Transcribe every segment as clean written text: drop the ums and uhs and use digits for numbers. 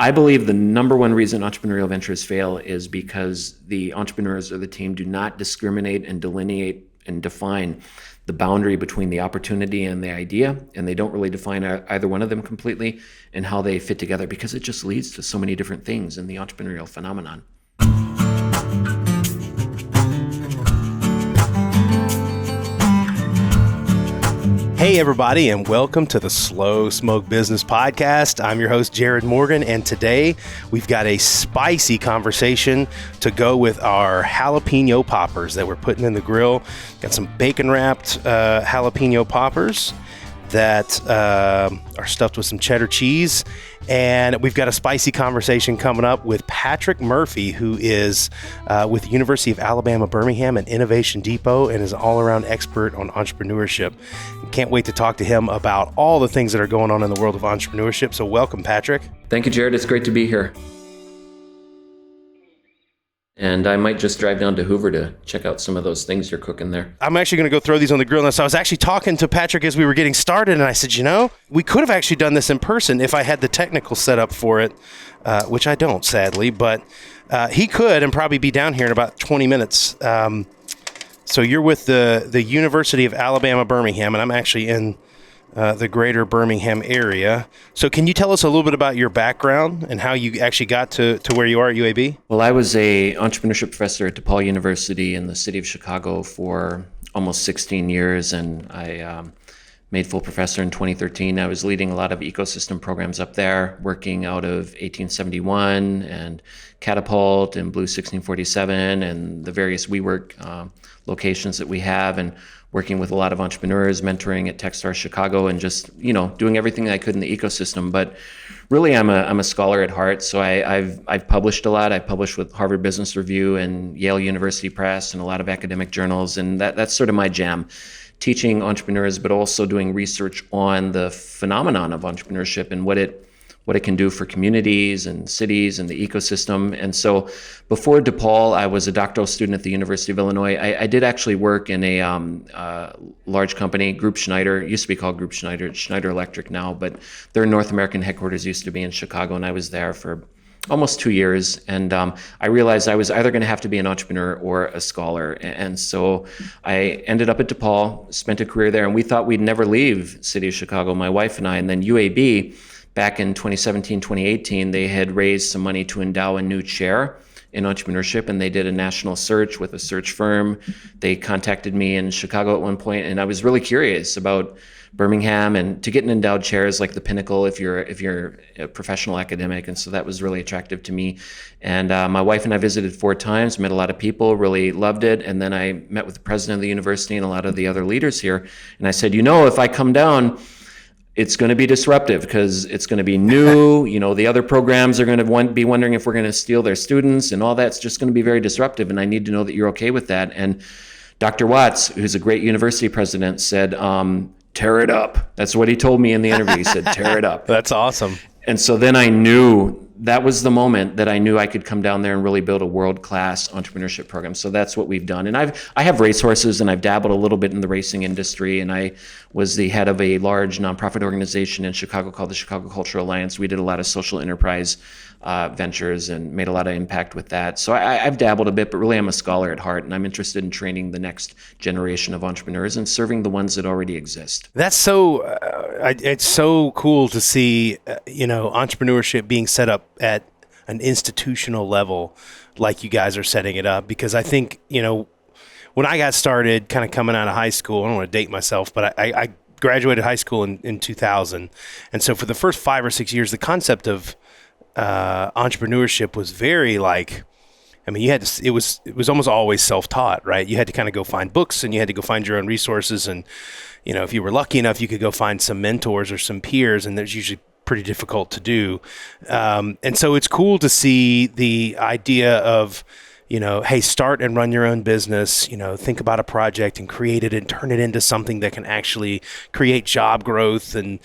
I believe the number one reason entrepreneurial ventures fail is because the entrepreneurs or the team do not discriminate and delineate and define the boundary between the opportunity and the idea, and they don't really define either one of them completely and how they fit together, because it just leads to so many different things in the entrepreneurial phenomenon. Hey everybody, and welcome to the Slow Smoke Business Podcast. I'm your host, Jarrod Morgan, and today we've got a spicy conversation to go with our jalapeno poppers that we're putting in the grill. Got some bacon-wrapped jalapeno poppers that are stuffed with some cheddar cheese. And we've got a spicy conversation coming up with Patrick Murphy, who is with the University of Alabama, Birmingham, and Innovation Depot, and is an all-around expert on entrepreneurship. Can't wait to talk to him about all the things that are going on in the world of entrepreneurship. So welcome, Patrick. Thank you, Jarrod. It's great to be here. And I might just drive down to Hoover to check out some of those things you're cooking there. I'm actually going to go throw these on the grill now. So I was actually talking to Patrick as we were getting started, and I said, we could have actually done this in person if I had the technical setup for it, which I don't, sadly. But he could and probably be down here in about 20 minutes. So you're with the University of Alabama, Birmingham, and I'm actually in the greater Birmingham area. So can you tell us a little bit about your background and how you actually got to where you are at UAB? Well, I was a entrepreneurship professor at DePaul University in the city of Chicago for almost 16 years, and I made full professor in 2013. I was leading a lot of ecosystem programs up there, working out of 1871 and Catapult and Blue 1647 and the various WeWork locations that we have, and working with a lot of entrepreneurs, mentoring at Techstars Chicago, and just doing everything I could in the ecosystem. But really, I'm a scholar at heart. So I've published a lot. I published with Harvard Business Review and Yale University Press and a lot of academic journals, and that's sort of my jam. Teaching entrepreneurs, but also doing research on the phenomenon of entrepreneurship and what it can do for communities and cities and the ecosystem. And so before DePaul, I was a doctoral student at the University of Illinois. I did actually work in a large company, Group Schneider. It used to be called Group Schneider. It's Schneider Electric now, but their North American headquarters used to be in Chicago, and I was there for almost 2 years. And I realized I was either going to have to be an entrepreneur or a scholar. And so I ended up at DePaul, spent a career there, and we thought we'd never leave city of Chicago, my wife and I. And then UAB, back in 2017, 2018, they had raised some money to endow a new chair in entrepreneurship, and they did a national search with a search firm. They contacted me in Chicago at one point, and I was really curious about Birmingham, and to get an endowed chair is like the pinnacle if you're a professional academic, and so that was really attractive to me. And my wife and I visited 4 times, met a lot of people, really loved it, and then I met with the president of the university and a lot of the other leaders here, and I said, if I come down, it's going to be disruptive because it's going to be new. The other programs are going to be wondering if we're going to steal their students, and all that's just going to be very disruptive. And I need to know that you're okay with that. And Dr. Watts, who's a great university president, said, tear it up. That's what he told me in the interview. He said, tear it up. That's awesome. And so then I knew that was the moment that I knew I could come down there and really build a world-class entrepreneurship program. So that's what we've done. And I have racehorses, and I've dabbled a little bit in the racing industry, and I was the head of a large nonprofit organization in Chicago called the Chicago Cultural Alliance. We did a lot of social enterprise ventures and made a lot of impact with that. So I've dabbled a bit, but really I'm a scholar at heart, and I'm interested in training the next generation of entrepreneurs and serving the ones that already exist. That's so, it's so cool to see, entrepreneurship being set up at an institutional level like you guys are setting it up, because I think, when I got started kind of coming out of high school, I don't want to date myself, but I graduated high school in 2000. And so for the first 5 or 6 years, the concept of entrepreneurship was very it was almost always self-taught, right? You had to kind of go find books, and you had to go find your own resources. And, if you were lucky enough, you could go find some mentors or some peers, and there's usually pretty difficult to do. And so it's cool to see the idea of, hey, start and run your own business, think about a project and create it and turn it into something that can actually create job growth and,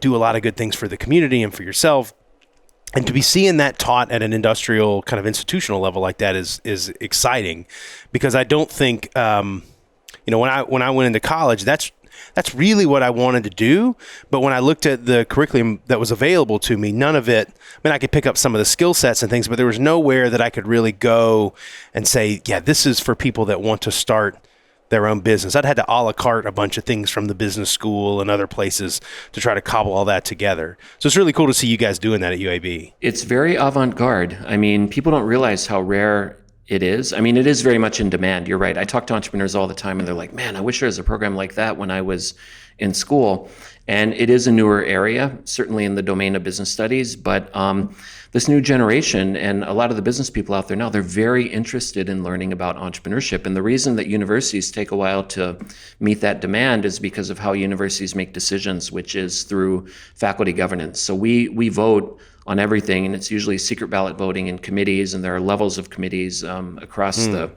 do a lot of good things for the community and for yourself. And to be seeing that taught at an industrial kind of institutional level like that is exciting, because I don't think, when I went into college, that's that's really what I wanted to do. But when I looked at the curriculum that was available to me, none of it, I mean, I could pick up some of the skill sets and things, but there was nowhere that I could really go and say, yeah, this is for people that want to start their own business. I'd had to a la carte a bunch of things from the business school and other places to try to cobble all that together. So it's really cool to see you guys doing that at UAB. It's very avant-garde. I mean, people don't realize how rare it is. I mean, it is very much in demand. You're right. I talk to entrepreneurs all the time and they're like, man, I wish there was a program like that when I was in school. And it is a newer area, certainly in the domain of business studies, but this new generation and a lot of the business people out there now, they're very interested in learning about entrepreneurship. And the reason that universities take a while to meet that demand is because of how universities make decisions, which is through faculty governance. So we vote on everything, and it's usually secret ballot voting in committees, and there are levels of committees across the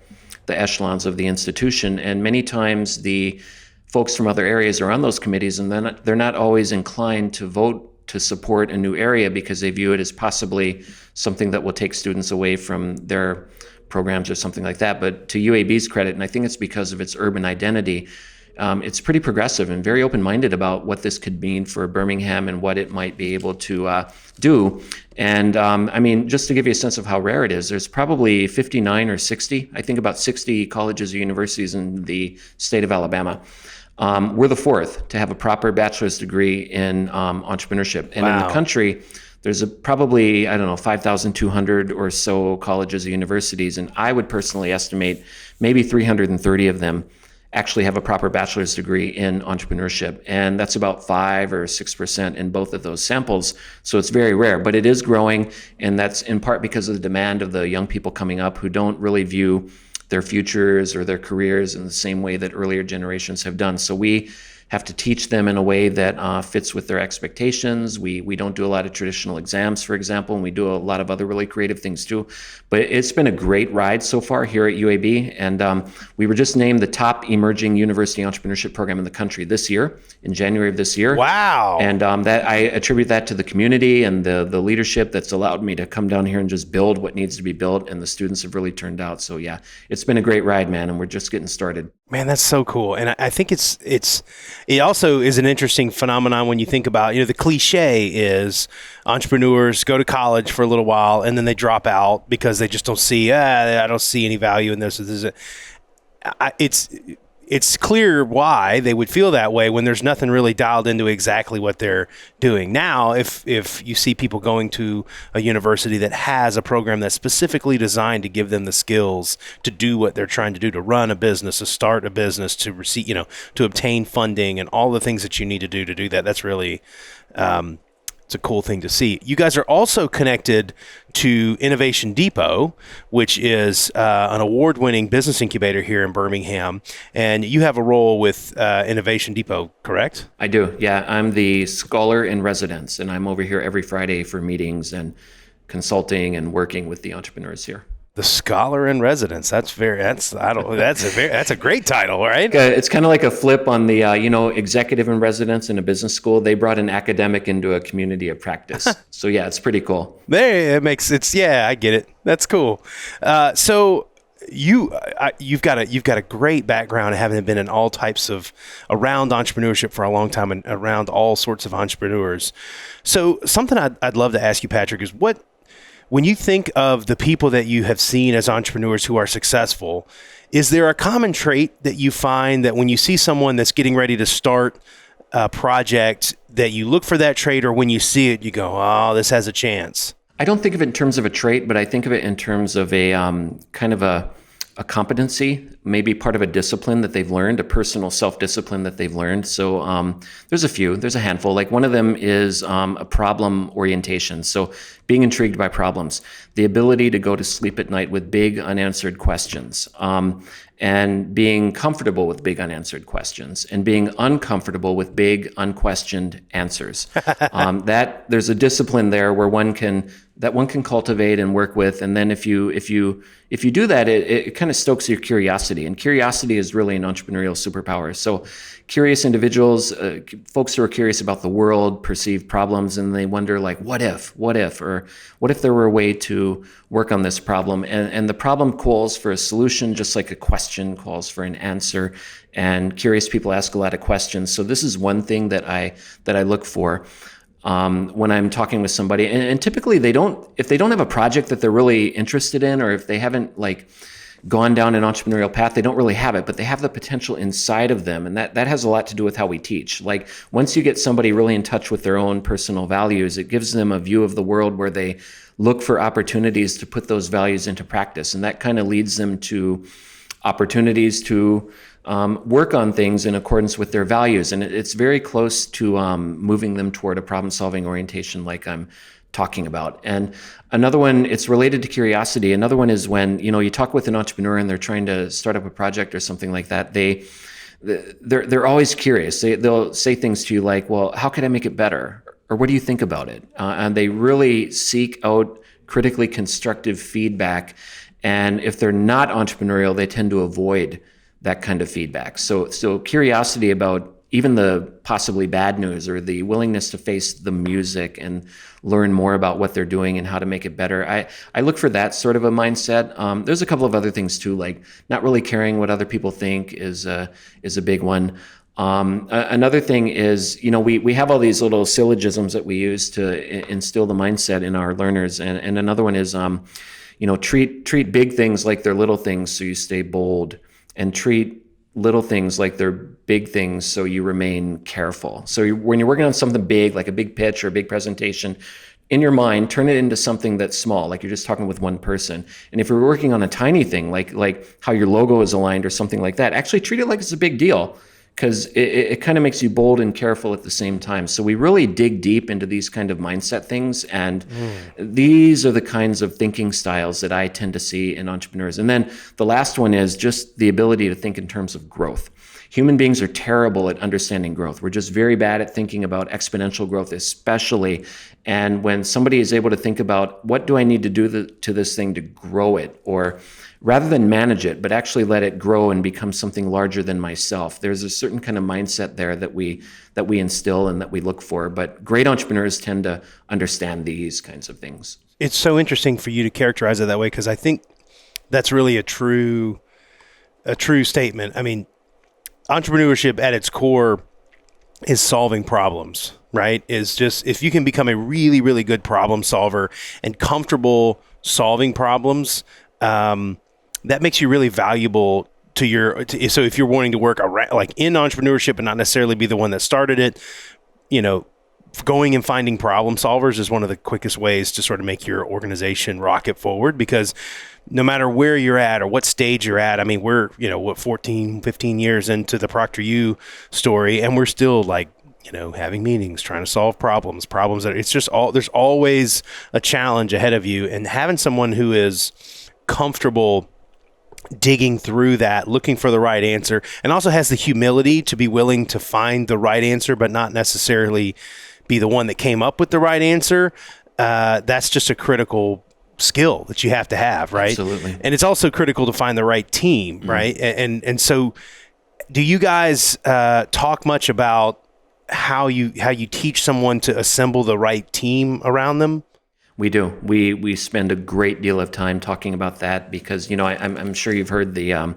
echelons of the institution. And many times the folks from other areas are on those committees, and they're not always inclined to vote to support a new area because they view it as possibly something that will take students away from their programs or something like that. But to UAB's credit, and I think it's because of its urban identity, it's pretty progressive and very open-minded about what this could mean for Birmingham and what it might be able to do. And I mean, just to give you a sense of how rare it is, there's probably 59 or 60, I think about 60 colleges or universities in the state of Alabama. We're the fourth to have a proper bachelor's degree in entrepreneurship. And in the country, there's probably, 5,200 or so colleges or universities. And I would personally estimate maybe 330 of them actually have a proper bachelor's degree in entrepreneurship. And that's about 5 or 6% in both of those samples. So it's very rare, but it is growing. And that's in part because of the demand of the young people coming up who don't really view their futures or their careers in the same way that earlier generations have done. So we have to teach them in a way that fits with their expectations. We don't do a lot of traditional exams, for example, and we do a lot of other really creative things too. But it's been a great ride so far here at UAB, and we were just named the top emerging university entrepreneurship program in the country this year, in January of this year. Wow. And that I attribute that to the community and the leadership that's allowed me to come down here and just build what needs to be built, and the students have really turned out. So yeah, it's been a great ride, man, and we're just getting started. Man, that's so cool. And I think it also is an interesting phenomenon when you think about, the cliche is entrepreneurs go to college for a little while and then they drop out because they just don't see, I don't see any value in this. It's clear why they would feel that way when there's nothing really dialed into exactly what they're doing. Now, if you see people going to a university that has a program that's specifically designed to give them the skills to do what they're trying to do, to run a business, to start a business, to receive, to obtain funding and all the things that you need to do that, that's really, it's a cool thing to see. You guys are also connected to Innovation Depot, which is an award-winning business incubator here in Birmingham, and you have a role with Innovation Depot, correct? I do, yeah. I'm the scholar in residence, and I'm over here every Friday for meetings and consulting and working with the entrepreneurs here. The scholar in residence. That's a great title, right? It's kind of like a flip on the executive in residence in a business school. They brought an academic into a community of practice. So yeah, it's pretty cool. It makes it. Yeah, I get it. That's cool. So you've got a great background, having been in all types of around entrepreneurship for a long time and around all sorts of entrepreneurs. So something I'd love to ask you, Patrick, is when you think of the people that you have seen as entrepreneurs who are successful, is there a common trait that you find that when you see someone that's getting ready to start a project that you look for that trait, or when you see it, you go, oh, this has a chance? I don't think of it in terms of a trait, but I think of it in terms of a kind of a competency, maybe part of a discipline that they've learned, a personal self-discipline that they've learned. So there's a handful. Like one of them is a problem orientation. So being intrigued by problems, the ability to go to sleep at night with big unanswered questions, and being comfortable with big unanswered questions, and being uncomfortable with big unquestioned answers. That there's a discipline there where one can that one can cultivate and work with. And then if you do that, it kind of stokes your curiosity, and curiosity is really an entrepreneurial superpower. So curious individuals, folks who are curious about the world, perceive problems, and they wonder like, what if, or what if there were a way to work on this problem? And the problem calls for a solution, just like a question calls for an answer. And curious people ask a lot of questions. So this is one thing that I look for when I'm talking with somebody. And typically if they don't have a project that they're really interested in, or if they haven't like gone down an entrepreneurial path, they don't really have it, but they have the potential inside of them. And that has a lot to do with how we teach. Like once you get somebody really in touch with their own personal values, it gives them a view of the world where they look for opportunities to put those values into practice. And that kind of leads them to opportunities to work on things in accordance with their values. And it's very close to moving them toward a problem-solving orientation like I'm talking about. And another one, it's related to curiosity. Another one is when, you talk with an entrepreneur and they're trying to start up a project or something like that. They're always curious. They'll say things to you like, well, how could I make it better? Or what do you think about it? And they really seek out critically constructive feedback. And if they're not entrepreneurial, they tend to avoid that kind of feedback. So curiosity about even the possibly bad news, or the willingness to face the music and learn more about what they're doing and how to make it better. I look for that sort of a mindset. There's a couple of other things too, like not really caring what other people think is a big one. Another thing is, we have all these little syllogisms that we use to instill the mindset in our learners. And another one is, treat big things like they're little things so you stay bold, and treat little things like they're big things so you remain careful. So when you're working on something big, like a big pitch or a big presentation, in your mind, turn it into something that's small, like you're just talking with one person. And if you're working on a tiny thing, like how your logo is aligned or something like that, actually treat it like it's a big deal, because it kind of makes you bold and careful at the same time. So we really dig deep into these kind of mindset things. And these are the kinds of thinking styles that I tend to see in entrepreneurs. And then the last one is just the ability to think in terms of growth. Human beings are terrible at understanding growth. We're just very bad at thinking about exponential growth, especially. And when somebody is able to think about, what do I need to do to this thing to grow it? Or rather than manage it, but actually let it grow and become something larger than myself. There's a certain kind of mindset there that we instill and that we look for. But great entrepreneurs tend to understand these kinds of things. It's so interesting for you to characterize it that way, because I think that's really a true statement. I mean, entrepreneurship at its core is solving problems, right? Is just, if you can become a really, really good problem solver and comfortable solving problems, that makes you really valuable so if you're wanting to work around, like in entrepreneurship and not necessarily be the one that started it, going and finding problem solvers is one of the quickest ways to sort of make your organization rocket forward, because no matter where you're at or what stage you're at, I mean, we're, 14, 15 years into the ProctorU story, and we're still like, having meetings, trying to solve problems that it's just there's always a challenge ahead of you, and having someone who is comfortable digging through that, looking for the right answer, and also has the humility to be willing to find the right answer, but not necessarily be the one that came up with the right answer. That's just a critical skill that you have to have, right? Absolutely. And it's also critical to find the right team, right? And so do you guys talk much about how you teach someone to assemble the right team around them? We do. We spend a great deal of time talking about that, because I'm sure you've heard the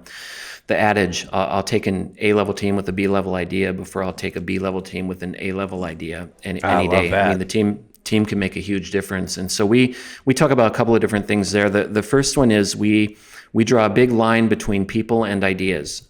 adage, I'll take an A-level team with a B-level idea before I'll take a B-level team with an A-level idea any day. That. I mean, the team can make a huge difference. And so we talk about a couple of different things there. The first one is we draw a big line between people and ideas.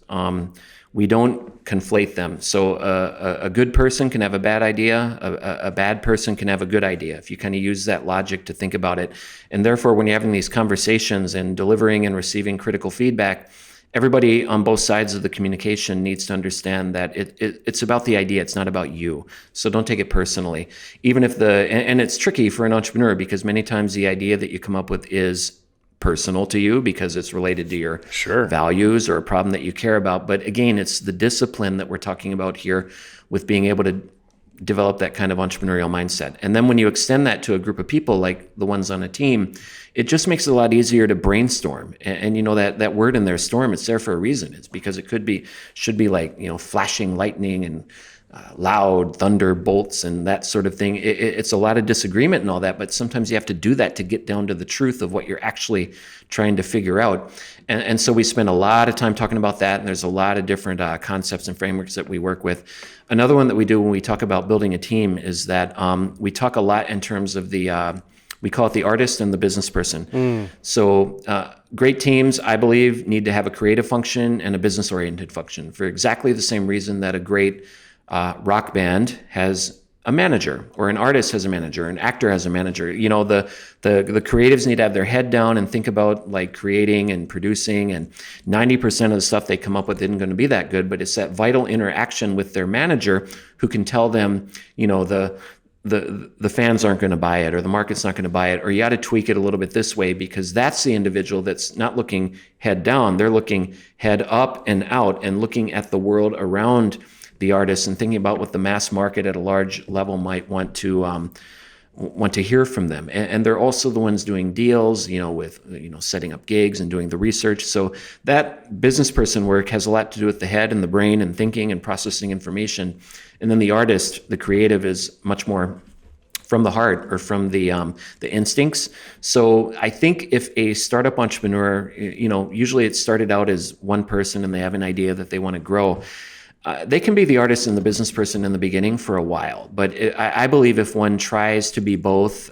We don't conflate them. So a good person can have a bad idea. A bad person can have a good idea, if you kind of use that logic to think about it. And therefore, when you're having these conversations and delivering and receiving critical feedback, everybody on both sides of the communication needs to understand that it's about the idea. It's not about you. So don't take it personally. Even if and it's tricky for an entrepreneur, because many times the idea that you come up with is personal to you because it's related to your values or a problem that you care about. But again, it's the discipline that we're talking about here, with being able to develop that kind of entrepreneurial mindset. And then when you extend that to a group of people like the ones on a team, it just makes it a lot easier to brainstorm. And you know, that word in there, storm, it's there for a reason. It's because it should be like, you know, flashing lightning and loud thunder bolts and that sort of thing. It's a lot of disagreement and all that, but sometimes you have to do that to get down to the truth of what you're actually trying to figure out. And so we spend a lot of time talking about that, and there's a lot of different concepts and frameworks that we work with. Another one that we do when we talk about building a team is that we talk a lot in terms of we call it the artist and the business person. So great teams, I believe, need to have a creative function and a business-oriented function for exactly the same reason that a great rock band has a manager, or an artist has a manager, an actor has a manager. You know, the creatives need to have their head down and think about like creating and producing, and 90% of the stuff they come up with isn't going to be that good, but it's that vital interaction with their manager who can tell them, you know, the fans aren't going to buy it, or the market's not going to buy it, or you got to tweak it a little bit this way, because that's the individual that's not looking head down. They're looking head up and out and looking at the world around the artists and thinking about what the mass market at a large level might want to hear from them. And they're also the ones doing deals, you know, with, you know, setting up gigs and doing the research. So that business person work has a lot to do with the head and the brain and thinking and processing information. And then the artist, the creative, is much more from the heart, or from the instincts. So I think if a startup entrepreneur, you know, usually it started out as one person and they have an idea that they want to grow. They can be the artist and the business person in the beginning for a while, but I believe if one tries to be both,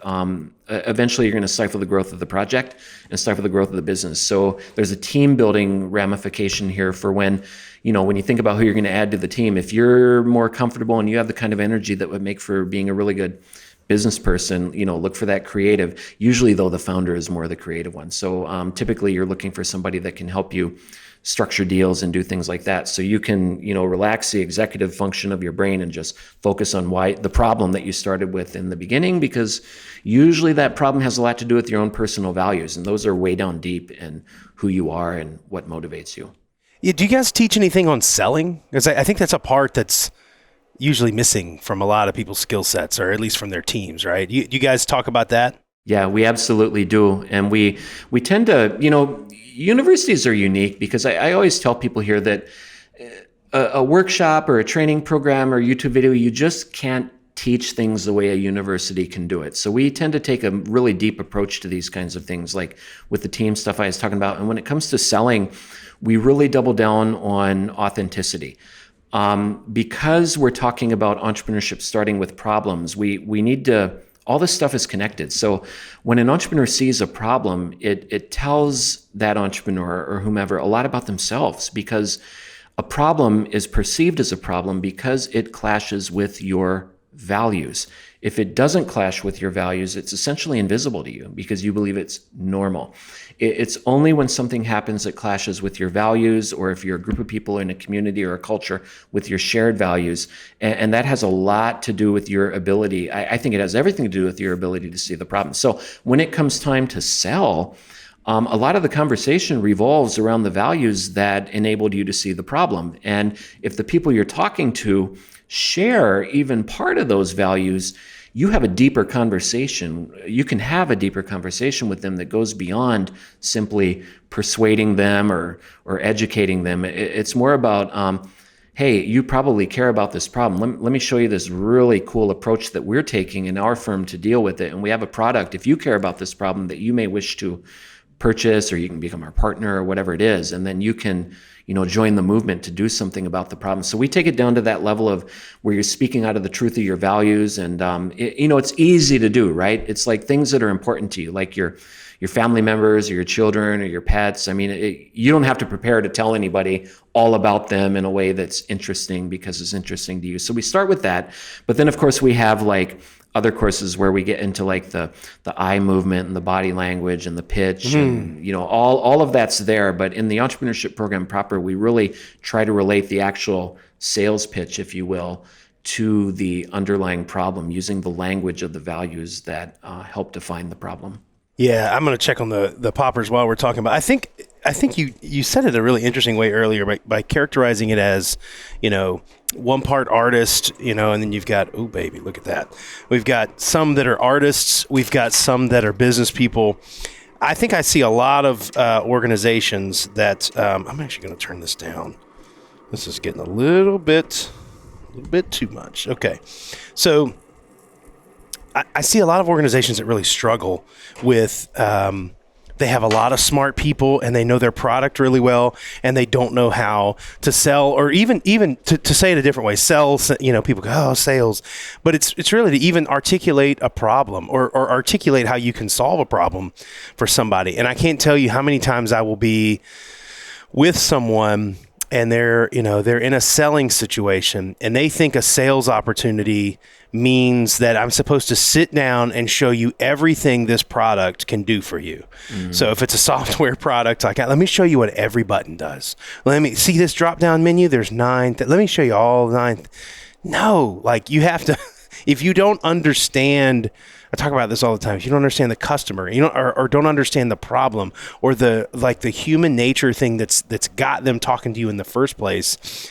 eventually you're going to stifle the growth of the project and stifle the growth of the business. So there's a team building ramification here for when you think about who you're going to add to the team. If you're more comfortable and you have the kind of energy that would make for being a really good business person, you know, look for that creative. Usually, though, the founder is more the creative one. So typically you're looking for somebody that can help you structure deals and do things like that. So you can, you know, relax the executive function of your brain and just focus on the problem that you started with in the beginning, because usually that problem has a lot to do with your own personal values. And those are way down deep in who you are and what motivates you. Yeah, do you guys teach anything on selling? Because I think that's a part that's usually missing from a lot of people's skill sets, or at least from their teams, right? You guys talk about that? Yeah, we absolutely do. And we tend to, you know, universities are unique because I always tell people here that a workshop or a training program or YouTube video, you just can't teach things the way a university can do it. So we tend to take a really deep approach to these kinds of things, like with the team stuff I was talking about. And when it comes to selling, we really double down on authenticity. Because we're talking about entrepreneurship starting with problems, we need to, all this stuff is connected. So when an entrepreneur sees a problem, it tells that entrepreneur or whomever a lot about themselves, because a problem is perceived as a problem because it clashes with your values. If it doesn't clash with your values, it's essentially invisible to you because you believe it's normal. It's only when something happens that clashes with your values, or if you're a group of people in a community or a culture with your shared values, and that has a lot to do with your ability. I think it has everything to do with your ability to see the problem. So when it comes time to sell, a lot of the conversation revolves around the values that enabled you to see the problem. And if the people you're talking to share even part of those values, you have a deeper conversation. You can have a deeper conversation with them that goes beyond simply persuading them or educating them. It's more about, hey, you probably care about this problem. Let me show you this really cool approach that we're taking in our firm to deal with it. And we have a product, if you care about this problem, that you may wish to purchase, or you can become our partner or whatever it is. And then you can, you know, join the movement to do something about the problem. So we take it down to that level of where you're speaking out of the truth of your values. And, it's easy to do, right? It's like things that are important to you, like your family members or your children or your pets. I mean, you don't have to prepare to tell anybody all about them in a way that's interesting because it's interesting to you. So we start with that. But then, of course, we have like other courses where we get into like the eye movement and the body language and the pitch, and all of that's there. But in the entrepreneurship program proper, we really try to relate the actual sales pitch, if you will, to the underlying problem using the language of the values that help define the problem. Yeah, I'm going to check on the poppers while we're talking about. I think I think you said it a really interesting way earlier by characterizing it as, one part artist, and then you've got, oh baby, look at that. We've got some that are artists. We've got some that are business people. I think I see a lot of organizations that I'm actually going to turn this down. This is getting a little bit too much. Okay. So I see a lot of organizations that really struggle with, they have a lot of smart people and they know their product really well and they don't know how to sell, or even to say it a different way, sell, people go, oh, sales, but it's really to even articulate a problem or articulate how you can solve a problem for somebody. And I can't tell you how many times I will be with someone and they're in a selling situation and they think a sales opportunity means that I'm supposed to sit down and show you everything this product can do for you. Mm-hmm. So if it's a software product, like, let me show you what every button does. Let me see this drop down menu. There's 9. Let me show you all 9. No, like you have to, if you don't understand, I talk about this all the time. If you don't understand the customer, or don't understand the problem, or the human nature thing that's got them talking to you in the first place.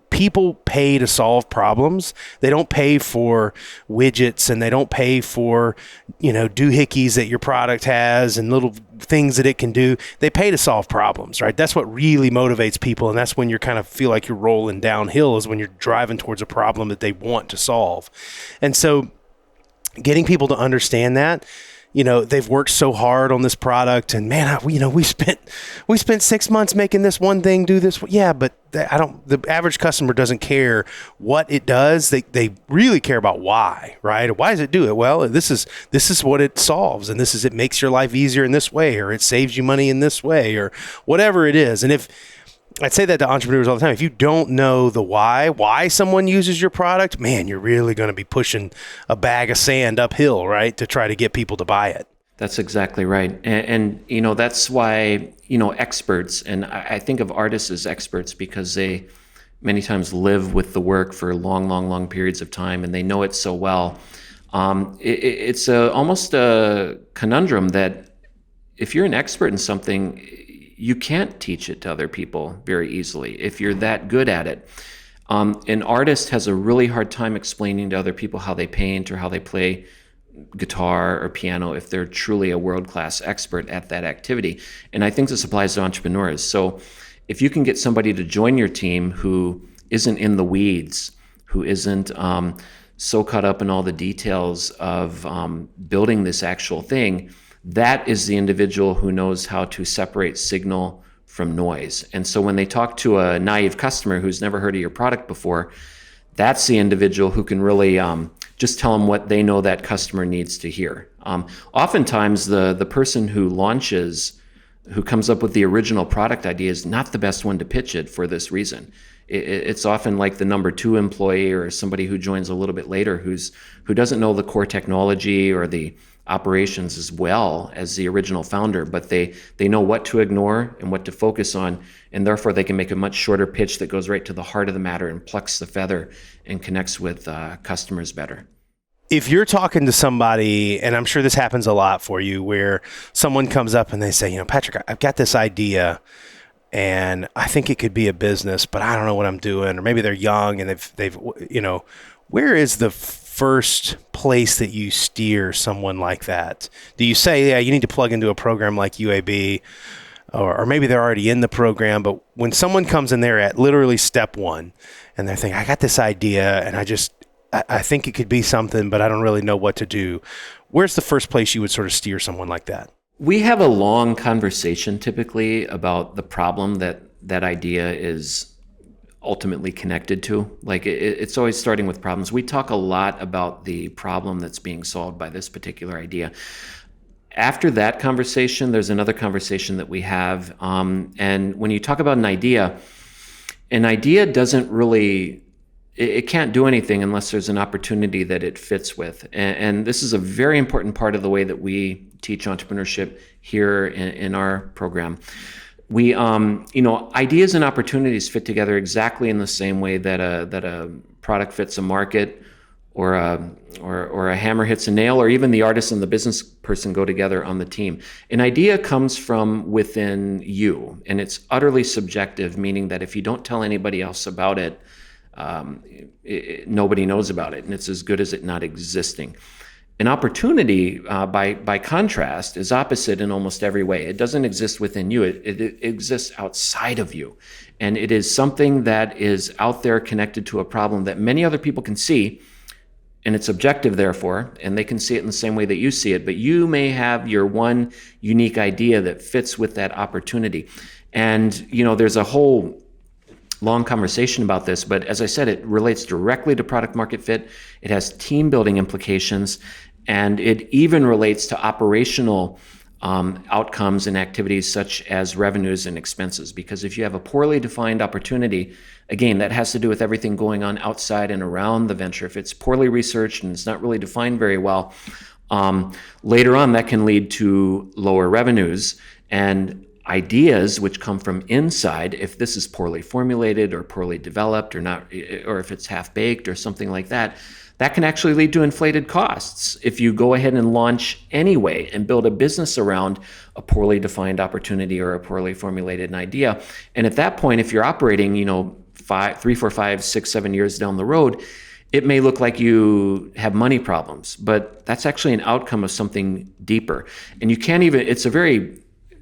People pay to solve problems. They don't pay for widgets and they don't pay for, doohickeys that your product has and little things that it can do. They pay to solve problems, right? That's what really motivates people. And that's when you kind of feel like you're rolling downhill, is when you're driving towards a problem that they want to solve. And so getting people to understand that, they've worked so hard on this product, and man, we spent 6 months making this one thing do this. Yeah, but the average customer doesn't care what it does. They really care about why, right? Why does it do it? Well, this is what it solves, and it makes your life easier in this way, or it saves you money in this way, or whatever it is. And if I'd say that to entrepreneurs all the time. If you don't know the why someone uses your product, man, you're really going to be pushing a bag of sand uphill, right, to try to get people to buy it. That's exactly right. And that's why, experts, and I think of artists as experts because they many times live with the work for long periods of time, and they know it so well. It's almost a conundrum that if you're an expert in something, you can't teach it to other people very easily if you're that good at it. An artist has a really hard time explaining to other people how they paint or how they play guitar or piano if they're truly a world-class expert at that activity. And I think this applies to entrepreneurs. So if you can get somebody to join your team who isn't in the weeds, who isn't so caught up in all the details of building this actual thing, that is the individual who knows how to separate signal from noise. And so when they talk to a naive customer who's never heard of your product before, that's the individual who can really just tell them what they know that customer needs to hear. Oftentimes, the person who comes up with the original product idea is not the best one to pitch it for this reason. It's often like the number 2 employee or somebody who joins a little bit later who doesn't know the core technology or the operations as well as the original founder, but they know what to ignore and what to focus on, and therefore they can make a much shorter pitch that goes right to the heart of the matter and plucks the feather and connects with customers better. If you're talking to somebody, and I'm sure this happens a lot for you, where someone comes up and they say, Patrick, I've got this idea and I think it could be a business, but I don't know what I'm doing, or maybe they're young and they've where is the first place that you steer someone like that? Do you say, yeah, you need to plug into a program like UAB, or maybe they're already in the program, but when someone comes in there at literally step 1 and they're thinking, I got this idea and I think it could be something, but I don't really know what to do, where's the first place you would sort of steer someone like that? We have a long conversation typically about the problem that idea is ultimately connected to. Like it's always starting with problems. We talk a lot about the problem that's being solved by this particular idea. After that conversation, there's another conversation that we have. And when you talk about an idea doesn't really, it can't do anything unless there's an opportunity that it fits with. And this is a very important part of the way that we teach entrepreneurship here in our program. We, ideas and opportunities fit together exactly in the same way that a product fits a market or a hammer hits a nail, or even the artist and the business person go together on the team. An idea comes from within you, and it's utterly subjective, meaning that if you don't tell anybody else about it, nobody knows about it, and it's as good as it not existing. An opportunity, by contrast, is opposite in almost every way. It doesn't exist within you. It exists outside of you. And it is something that is out there connected to a problem that many other people can see, and it's objective, therefore, and they can see it in the same way that you see it. But you may have your one unique idea that fits with that opportunity. And, there's a whole long conversation about this, but as I said, it relates directly to product market fit. It has team building implications, and it even relates to operational outcomes and activities such as revenues and expenses. Because if you have a poorly defined opportunity, again, that has to do with everything going on outside and around the venture. If it's poorly researched and it's not really defined very well, later on that can lead to lower revenues and ideas which come from inside. If this is poorly formulated or poorly developed or not, or if it's half-baked or something like that, that can actually lead to inflated costs if you go ahead and launch anyway and build a business around a poorly defined opportunity or a poorly formulated idea. And at that point, if you're operating, 3, 4, 5, 6, 7 years down the road, it may look like you have money problems, but that's actually an outcome of something deeper. And you can't even, it's a very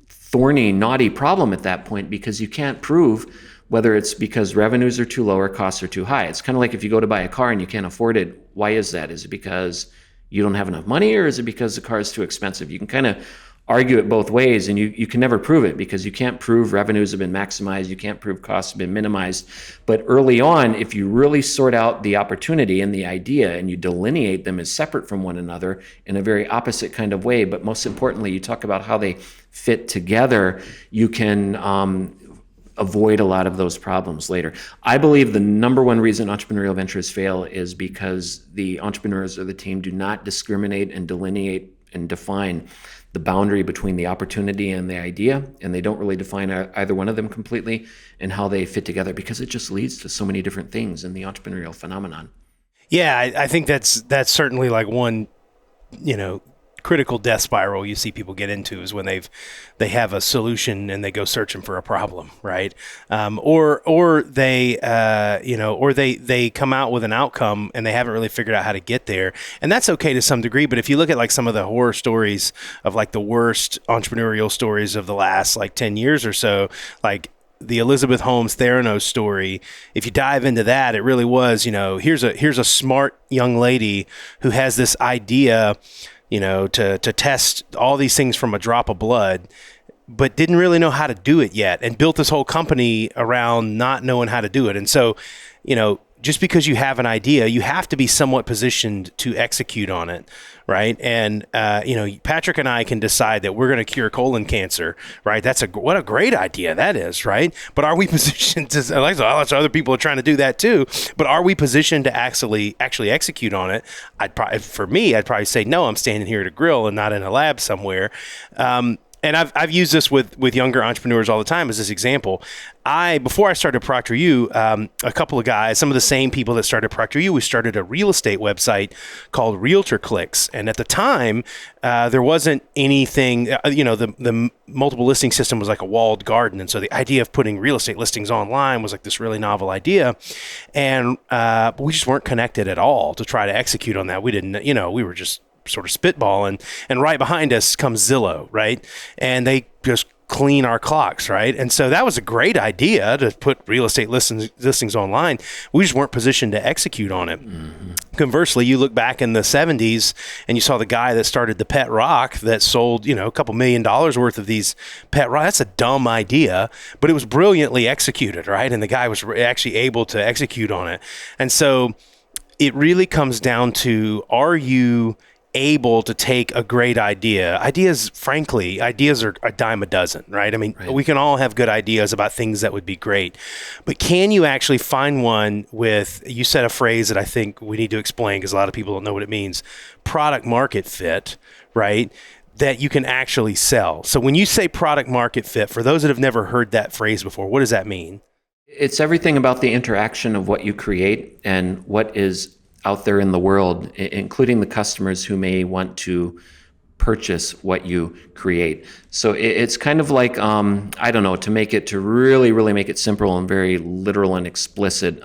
thorny, knotty problem at that point, because you can't prove whether it's because revenues are too low or costs are too high. It's kind of like if you go to buy a car and you can't afford it. Why is that? Is it because you don't have enough money, or is it because the car is too expensive? You can kind of argue it both ways, and you can never prove it, because you can't prove revenues have been maximized. You can't prove costs have been minimized. But early on, if you really sort out the opportunity and the idea and you delineate them as separate from one another in a very opposite kind of way, but most importantly, you talk about how they fit together, you can avoid a lot of those problems later. I believe the number one reason entrepreneurial ventures fail is because the entrepreneurs or the team do not discriminate and delineate and define the boundary between the opportunity and the idea, and they don't really define either one of them completely and how they fit together, because it just leads to so many different things in the entrepreneurial phenomenon. Yeah, I think that's certainly like one, critical death spiral you see people get into, is when they have a solution and they go searching for a problem, right? Or they come out with an outcome and they haven't really figured out how to get there, and that's okay to some degree. But if you look at like some of the horror stories of like the worst entrepreneurial stories of the last like 10 years or so, like the Elizabeth Holmes Theranos story, if you dive into that, it really was, here's a smart young lady who has this idea, to test all these things from a drop of blood, but didn't really know how to do it yet, and built this whole company around not knowing how to do it. And so, just because you have an idea, you have to be somewhat positioned to execute on it, right? And Patrick and I can decide that we're going to cure colon cancer, right? What a great idea that is, right? But are we positioned to? Lots of other people are trying to do that too. But are we positioned to actually execute on it? I'd probably say no. I'm standing here at a grill and not in a lab somewhere. And I've used this with younger entrepreneurs all the time as this example. Before I started ProctorU, a couple of guys, some of the same people that started ProctorU, we started a real estate website called Realtor Clicks. And at the time, there wasn't anything, the multiple listing system was like a walled garden. And so the idea of putting real estate listings online was like this really novel idea. And we just weren't connected at all to try to execute on that. We didn't, we were just sort of spitballing, and right behind us comes Zillow, right? And they just clean our clocks, right? And so that was a great idea to put real estate listings online. We just weren't positioned to execute on it. Mm-hmm. Conversely, you look back in the 70s and you saw the guy that started the Pet Rock that sold, a couple $1 million worth of these Pet Rock. That's a dumb idea, but it was brilliantly executed, right? And the guy was actually able to execute on it. And so it really comes down to, are you able to take a great idea? Ideas are a dime a dozen, right? I mean, We can all have good ideas about things that would be great, but can you actually find one with, you said a phrase that I think we need to explain because a lot of people don't know what it means, product market fit, right? That you can actually sell. So when you say product market fit, for those that have never heard that phrase before, what does that mean? It's everything about the interaction of what you create and what is out there in the world, including the customers who may want to purchase what you create. So it's kind of like, I don't know, to really make it simple and very literal and explicit.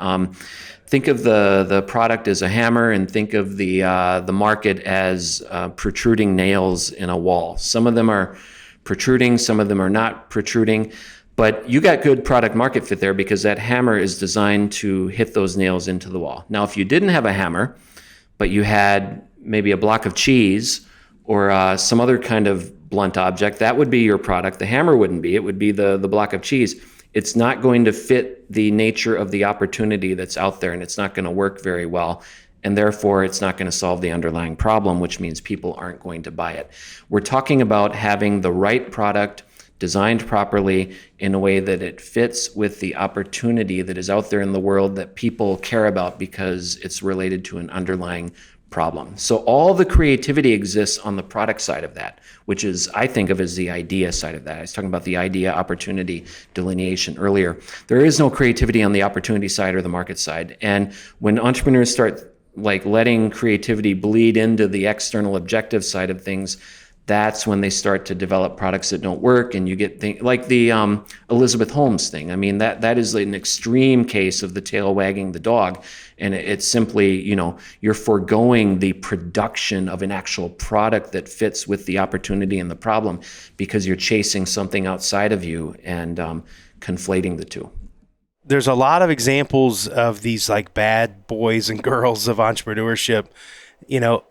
Think of the product as a hammer, and think of the market as protruding nails in a wall. Some of them are protruding, some of them are not protruding, but you got good product market fit there because that hammer is designed to hit those nails into the wall. Now, if you didn't have a hammer, but you had maybe a block of cheese or some other kind of blunt object, that would be your product. The hammer wouldn't be. It would be the block of cheese. It's not going to fit the nature of the opportunity that's out there, and it's not going to work very well. And therefore, it's not going to solve the underlying problem, which means people aren't going to buy it. We're talking about having the right product designed properly in a way that it fits with the opportunity that is out there in the world that people care about because it's related to an underlying problem. So all the creativity exists on the product side of that, which is, I think of as the idea side of that. I was talking about the idea opportunity delineation earlier. There is no creativity on the opportunity side or the market side. And when entrepreneurs start like letting creativity bleed into the external objective side of things, that's when they start to develop products that don't work, and you get things like the Elizabeth Holmes thing. I mean, that is an extreme case of the tail wagging the dog, and it's simply, you're foregoing the production of an actual product that fits with the opportunity and the problem because you're chasing something outside of you and conflating the two. There's a lot of examples of these like bad boys and girls of entrepreneurship.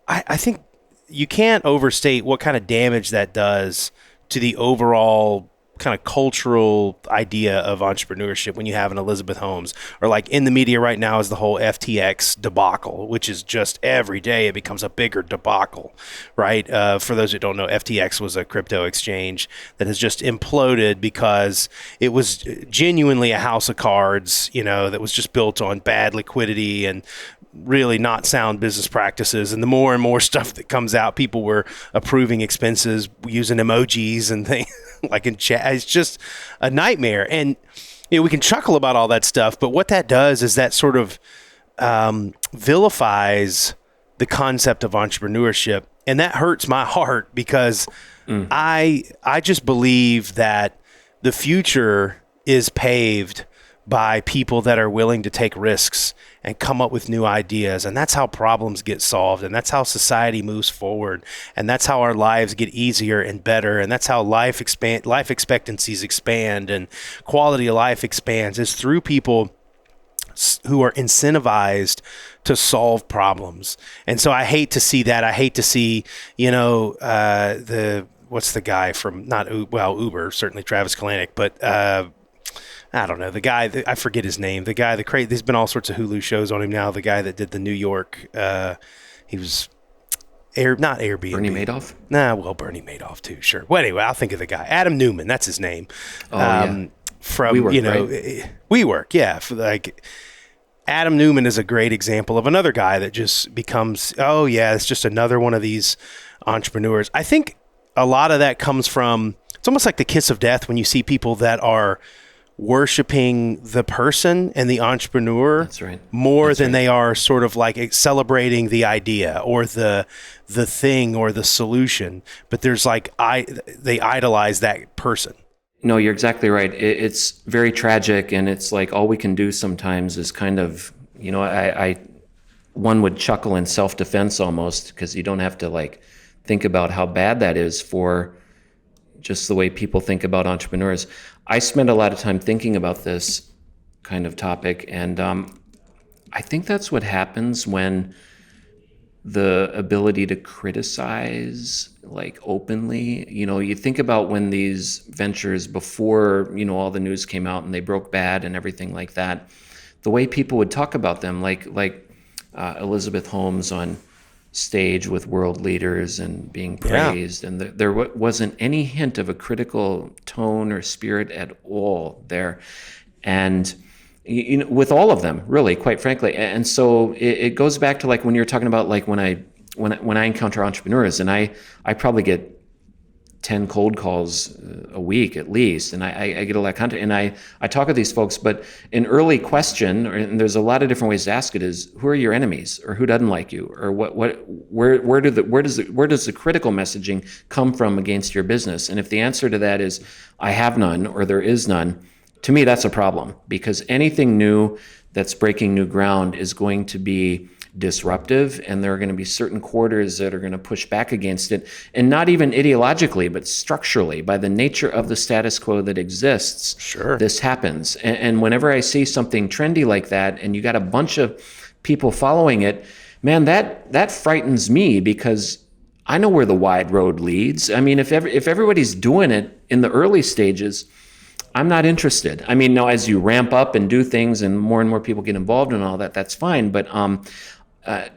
I think you can't overstate what kind of damage that does to the overall kind of cultural idea of entrepreneurship when you have an Elizabeth Holmes, or like in the media right now is the whole FTX debacle, which is just every day it becomes a bigger debacle, right? For those who don't know, FTX was a crypto exchange that has just imploded because it was genuinely a house of cards, that was just built on bad liquidity and really not sound business practices. And the more and more stuff that comes out, people were approving expenses using emojis and things like in chat. It's just a nightmare. And we can chuckle about all that stuff, but what that does is that sort of vilifies the concept of entrepreneurship. And that hurts my heart because I just believe that the future is paved by people that are willing to take risks and come up with new ideas. And that's how problems get solved. And that's how society moves forward. And that's how our lives get easier and better. And that's how life expectancies expand and quality of life expands, is through people who are incentivized to solve problems. And so I hate to see that. I hate to see, what's the guy from Uber, certainly Travis Kalanick, but I don't know, the guy, I forget his name, the guy, there's been all sorts of Hulu shows on him now, the guy that did the New York, he was, not Airbnb. Bernie Madoff? Nah, well, Bernie Madoff too, sure. Well, anyway, I'll think of the guy. Adam Newman, that's his name. Yeah. From, WeWork, right? WeWork, yeah. Adam Newman is a great example of another guy that just becomes, it's just another one of these entrepreneurs. I think a lot of that comes from, it's almost like the kiss of death when you see people that are worshiping the person and the entrepreneur. That's right. More than they are sort of like celebrating the idea or the thing or the solution. But there's they idolize that person. No, you're exactly right. It's very tragic, and it's like all we can do sometimes is kind of, one would chuckle in self-defense almost, because you don't have to think about how bad that is for just the way people think about entrepreneurs. I spend a lot of time thinking about this kind of topic, and I think that's what happens when the ability to criticize openly, you think about when these ventures before, all the news came out and they broke bad and everything like that, the way people would talk about them, like Elizabeth Holmes on stage with world leaders and being praised, and there wasn't any hint of a critical tone or spirit at all there, and with all of them, really, quite frankly. And so it goes back to when you're talking about when I encounter entrepreneurs, and I probably get 10 cold calls a week at least, and I get a lot of content, and I talk with these folks. But an early question, and there's a lot of different ways to ask it, is who are your enemies, or who doesn't like you, or where does the critical messaging come from against your business? And if the answer to that is I have none, or there is none, to me that's a problem, because anything new that's breaking new ground is going to be disruptive, and there are going to be certain quarters that are going to push back against it, and not even ideologically, but structurally, by the nature of the status quo that exists. Sure. This happens. And whenever I see something trendy like that, and you got a bunch of people following it, man, that frightens me, because I know where the wide road leads. I mean, if everybody's doing it in the early stages, I'm not interested. I mean, now as you ramp up and do things and more people get involved in all that, that's fine. But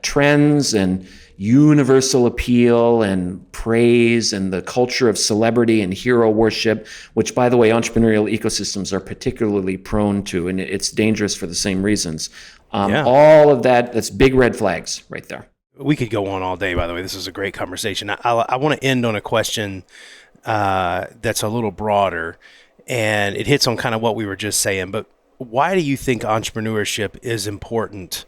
trends and universal appeal and praise and the culture of celebrity and hero worship, which, by the way, entrepreneurial ecosystems are particularly prone to, and it's dangerous for the same reasons. All of that, that's big red flags right there. We could go on all day, by the way. This is a great conversation. I want to end on a question that's a little broader, and it hits on kind of what we were just saying. But why do you think entrepreneurship is important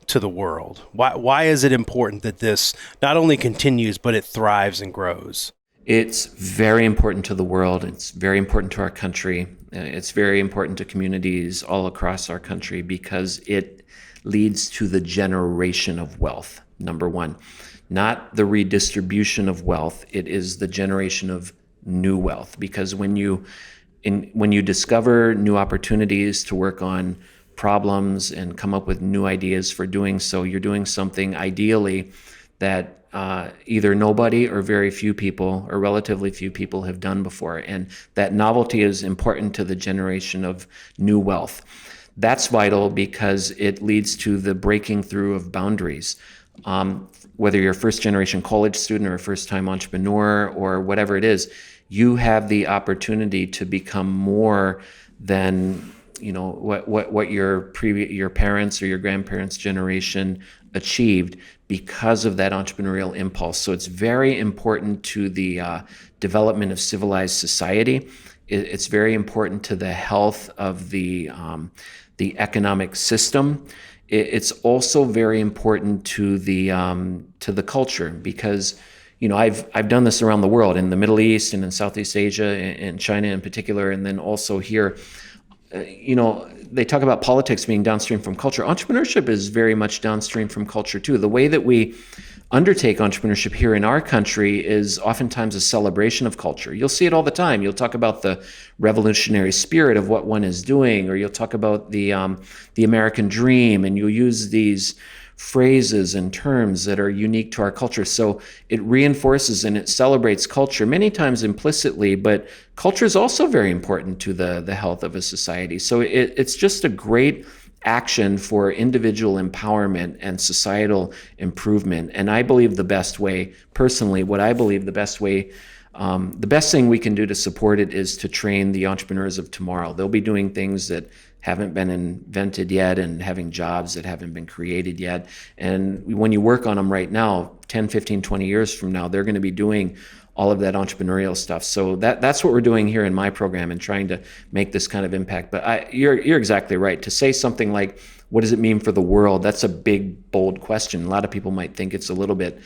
to the world? Why is it important that this not only continues, but it thrives and grows? It's very important to the world. It's very important to our country. It's very important to communities all across our country, because it leads to the generation of wealth, number one. Not the redistribution of wealth. It is the generation of new wealth, because when you discover new opportunities to work on problems and come up with new ideas for doing so, you're doing something ideally that either nobody or very few people, or relatively few people, have done before. And that novelty is important to the generation of new wealth. That's vital because it leads to the breaking through of boundaries. Whether you're a first generation college student or a first time entrepreneur or whatever it is, you have the opportunity to become more than what your parents or your grandparents' generation achieved because of that entrepreneurial impulse. So it's very important to the development of civilized society. It's very important to the health of the economic system. It's also very important to the culture, because I've done this around the world, in the Middle East and in Southeast Asia and China in particular, and then also here. They talk about politics being downstream from culture. Entrepreneurship is very much downstream from culture too. The way that we undertake entrepreneurship here in our country is oftentimes a celebration of culture. You'll see it all the time. You'll talk about the revolutionary spirit of what one is doing, or you'll talk about the American dream, and you'll use these phrases and terms that are unique to our culture. So it reinforces and it celebrates culture, many times implicitly, but culture is also very important to the health of a society. So it's just a great action for individual empowerment and societal improvement. And I believe the best way, personally, the best thing we can do to support it is to train the entrepreneurs of tomorrow. They'll be doing things that haven't been invented yet, and having jobs that haven't been created yet. And when you work on them right now, 10, 15, 20 years from now, they're going to be doing all of that entrepreneurial stuff. So that's what we're doing here in my program, and trying to make this kind of impact. But you're exactly right. To say something like, what does it mean for the world? That's a big, bold question. A lot of people might think it's a little bit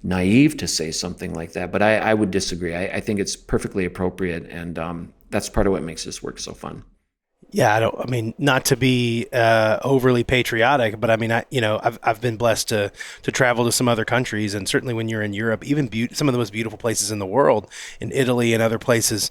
naive to say something like that, but I would disagree. I think it's perfectly appropriate, and that's part of what makes this work so fun. Yeah, not to be overly patriotic, but I've been blessed to travel to some other countries, and certainly when you're in Europe, even some of the most beautiful places in the world, in Italy and other places,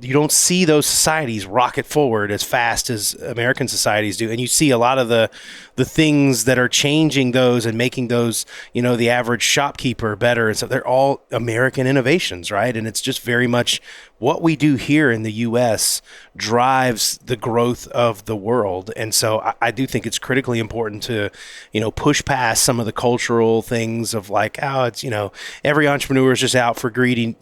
you don't see those societies rocket forward as fast as American societies do. And you see a lot of the things that are changing those and making those, the average shopkeeper better. And so they're all American innovations, right? And it's just very much what we do here in the U.S. drives the growth of the world. And so I do think it's critically important to, push past some of the cultural things of like, it's, every entrepreneur is just out for greedy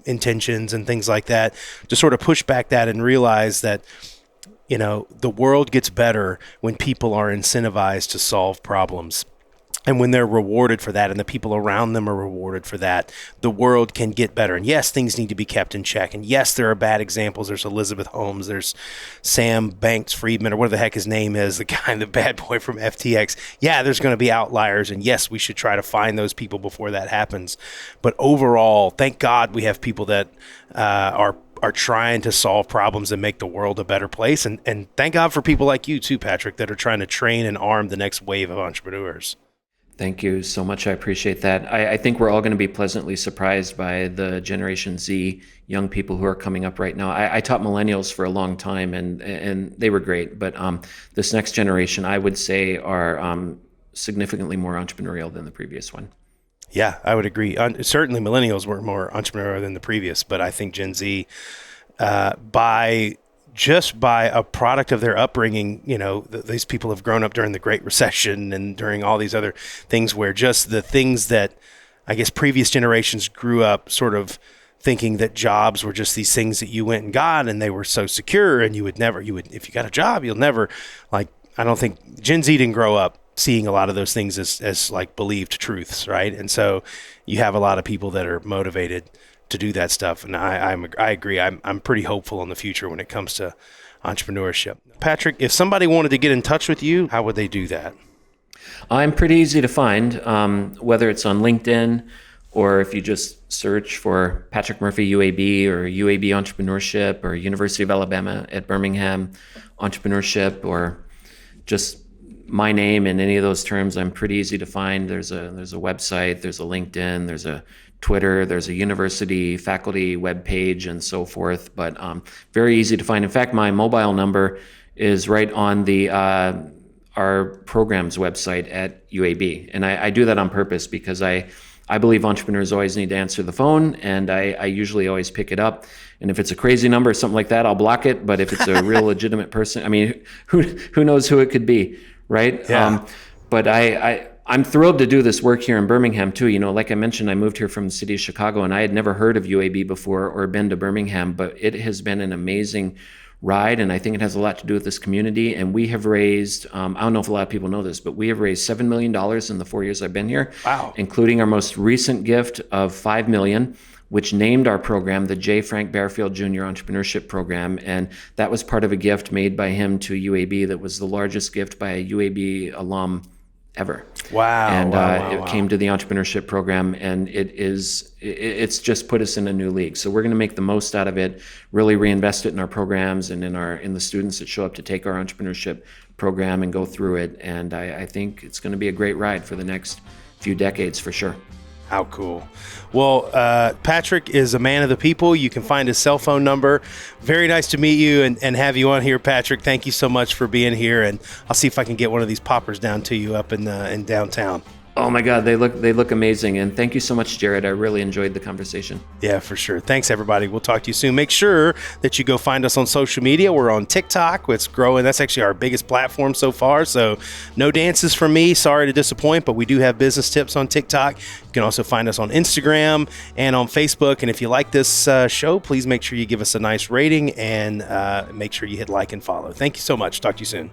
intentions and things like that, to sort of push back that and realize that, the world gets better when people are incentivized to solve problems. And when they're rewarded for that and the people around them are rewarded for that, the world can get better. And yes, things need to be kept in check. And yes, there are bad examples. There's Elizabeth Holmes. There's Sam Banks-Friedman, or whatever the heck his name is, the guy, the bad boy from FTX. Yeah, there's going to be outliers. And yes, we should try to find those people before that happens. But overall, thank God we have people that are trying to solve problems and make the world a better place. And thank God for people like you too, Patrick, that are trying to train and arm the next wave of entrepreneurs. Thank you so much. I appreciate that. I think we're all going to be pleasantly surprised by the Generation Z young people who are coming up right now. I taught millennials for a long time, and they were great. But this next generation, I would say, are significantly more entrepreneurial than the previous one. Yeah, I would agree. Certainly, millennials were more entrepreneurial than the previous, but I think Gen Z, by a product of their upbringing, these people have grown up during the Great Recession and during all these other things where just the things that I guess previous generations grew up sort of thinking that jobs were just these things that you went and got and they were so secure and if you got a job, you'll never, like, I don't think Gen Z didn't grow up seeing a lot of those things as like believed truths, right? And so you have a lot of people that are motivated to do that stuff. And I agree. I'm pretty hopeful in the future when it comes to entrepreneurship. Patrick, if somebody wanted to get in touch with you, how would they do that? I'm pretty easy to find, whether it's on LinkedIn or if you just search for Patrick Murphy UAB or UAB Entrepreneurship or University of Alabama at Birmingham Entrepreneurship or just my name in any of those terms. I'm pretty easy to find. There's a website, there's a LinkedIn, there's a Twitter, there's a university faculty webpage and so forth, but very easy to find. In fact, my mobile number is right on the our program's website at UAB. And I do that on purpose because I believe entrepreneurs always need to answer the phone, and I usually always pick it up. And if it's a crazy number or something like that, I'll block it. But if it's a real legitimate person, I mean, who knows who it could be, right? Yeah. But I'm thrilled to do this work here in Birmingham too. Like I mentioned, I moved here from the city of Chicago, and I had never heard of UAB before or been to Birmingham, but it has been an amazing ride, and I think it has a lot to do with this community. And we have raised, I don't know if a lot of people know this, but we have raised $7 million in the 4 years I've been here. Wow. Including our most recent gift of $5 million, which named our program the J. Frank Bearfield Jr. Entrepreneurship Program. And that was part of a gift made by him to UAB that was the largest gift by a UAB alum ever. Wow. And wow. It came to the entrepreneurship program, and it's just put us in a new league. So we're going to make the most out of it, really reinvest it in our programs and in the students that show up to take our entrepreneurship program and go through it. And I think it's going to be a great ride for the next few decades for sure. How cool. Well, Patrick is a man of the people. You can find his cell phone number. Very nice to meet you and have you on here, Patrick. Thank you so much for being here. And I'll see if I can get one of these poppers down to you up in downtown. Oh my God, they look amazing. And thank you so much, Jarrod. I really enjoyed the conversation. Yeah, for sure. Thanks, everybody. We'll talk to you soon. Make sure that you go find us on social media. We're on TikTok. It's growing. That's actually our biggest platform so far. So no dances from me. Sorry to disappoint, but we do have business tips on TikTok. You can also find us on Instagram and on Facebook. And if you like this show, please make sure you give us a nice rating and make sure you hit like and follow. Thank you so much. Talk to you soon.